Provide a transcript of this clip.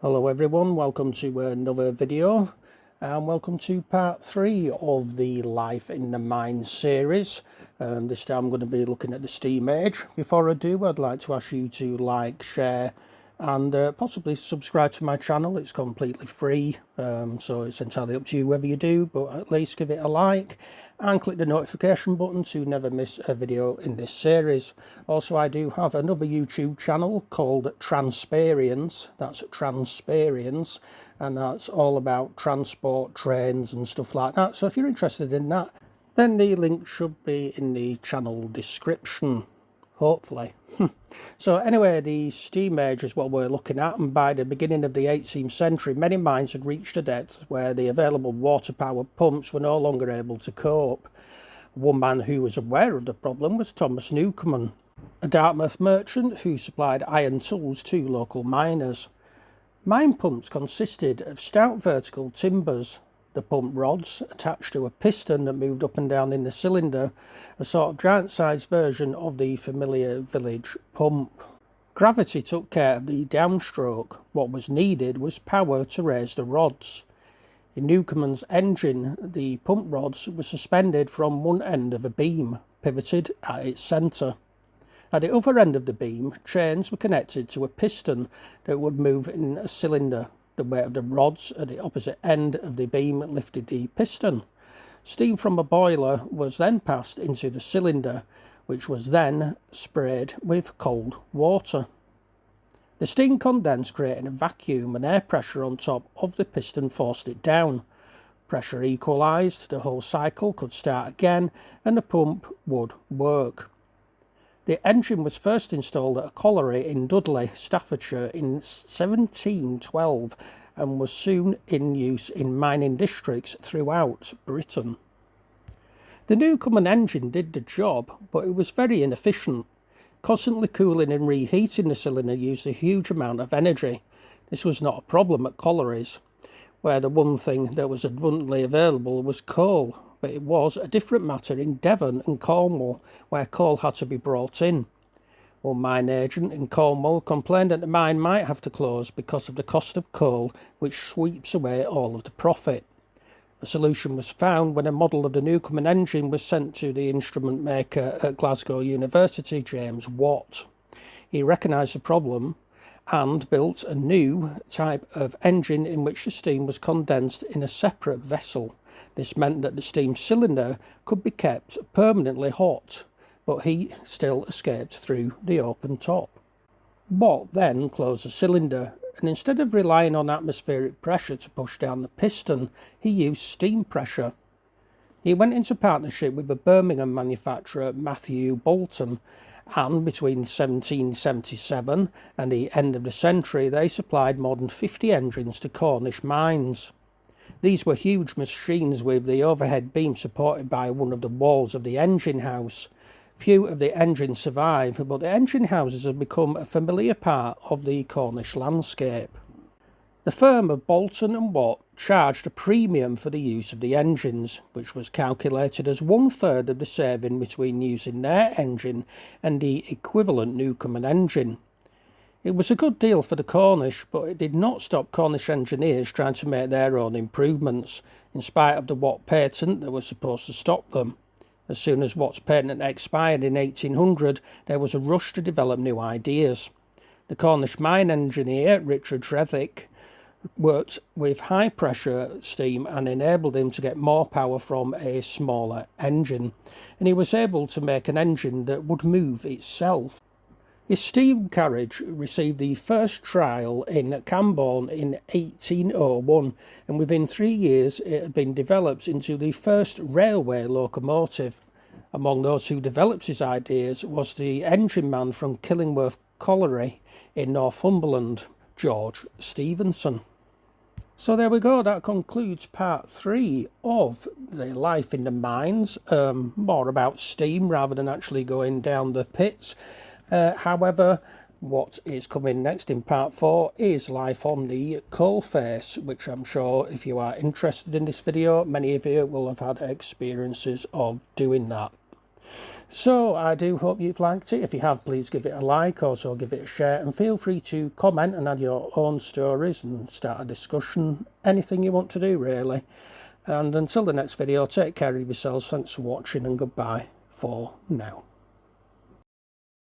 Hello everyone, welcome to another video and welcome to part 3 of the Life in the Mines series. This time I'm going to be looking at the steam age. Before I do, I'd like to ask you to like, share and possibly subscribe to my channel. It's completely free, so it's entirely up to you whether you do, but at least give it a like and click the notification button to never miss a video in this series. Also, I do have another YouTube channel called Transperience. That's Transperience, and that's all about transport, trains and stuff like that. So if you're interested in that, then the link should be in the channel description, hopefully. So anyway, the steam age is what we're looking at, and by the beginning of the 18th century many mines had reached a depth where the available water powered pumps were no longer able to cope. One man who was aware of the problem was Thomas Newcomen, a Dartmouth merchant who supplied iron tools to local miners. Mine pumps consisted of stout vertical timbers, the pump rods attached to a piston that moved up and down in the cylinder, a sort of giant-sized version of the familiar village pump. Gravity took care of the downstroke. What was needed was power to raise the rods. In Newcomen's engine, the pump rods were suspended from one end of a beam, pivoted at its centre. At the other end of the beam, chains were connected to a piston that would move in a cylinder. The weight of the rods at the opposite end of the beam lifted the piston. Steam from a boiler was then passed into the cylinder, which was then sprayed with cold water. The steam condensed, creating a vacuum, and air pressure on top of the piston forced it down. Pressure equalised, the whole cycle could start again, and the pump would work. The engine was first installed at a colliery in Dudley, Staffordshire in 1712 and was soon in use in mining districts throughout Britain. The Newcomen engine did the job, but it was very inefficient. Constantly cooling and reheating the cylinder used a huge amount of energy. This was not a problem at collieries, where the one thing that was abundantly available was coal. But it was a different matter in Devon and Cornwall, where coal had to be brought in. One mine agent in Cornwall complained that the mine might have to close because of the cost of coal, which sweeps away all of the profit. A solution was found when a model of the Newcomen engine was sent to the instrument maker at Glasgow University, James Watt. He recognised the problem and built a new type of engine in which the steam was condensed in a separate vessel. This meant that the steam cylinder could be kept permanently hot, but heat still escaped through the open top. Watt then closed the cylinder, and instead of relying on atmospheric pressure to push down the piston, he used steam pressure. He went into partnership with the Birmingham manufacturer Matthew Boulton, and between 1777 and the end of the century they supplied more than 50 engines to Cornish mines. These were huge machines with the overhead beam supported by one of the walls of the engine house. Few of the engines survive, but the engine houses have become a familiar part of the Cornish landscape. The firm of Boulton and Watt charged a premium for the use of the engines, which was calculated as 1/3 of the saving between using their engine and the equivalent Newcomen engine. It was a good deal for the Cornish, but it did not stop Cornish engineers trying to make their own improvements, in spite of the Watt patent that was supposed to stop them. As soon as Watt's patent expired in 1800, there was a rush to develop new ideas. The Cornish mine engineer, Richard Tretherick, worked with high-pressure steam and enabled him to get more power from a smaller engine, and he was able to make an engine that would move itself. His steam carriage received the first trial in Camborne in 1801, and within 3 years it had been developed into the first railway locomotive. Among those who developed his ideas was the engine man from Killingworth Colliery in Northumberland, George Stephenson. So there we go, that concludes part 3 of the Life in the Mines, more about steam rather than actually going down the pits. However, what is coming next in part 4 is life on the coalface, which I'm sure if you are interested in this video, many of you will have had experiences of doing that. So I do hope you've liked it. If you have, please give it a like, also give it a share, and feel free to comment and add your own stories and start a discussion, anything you want to do really. And until the next video, take care of yourselves. Thanks for watching and goodbye for now.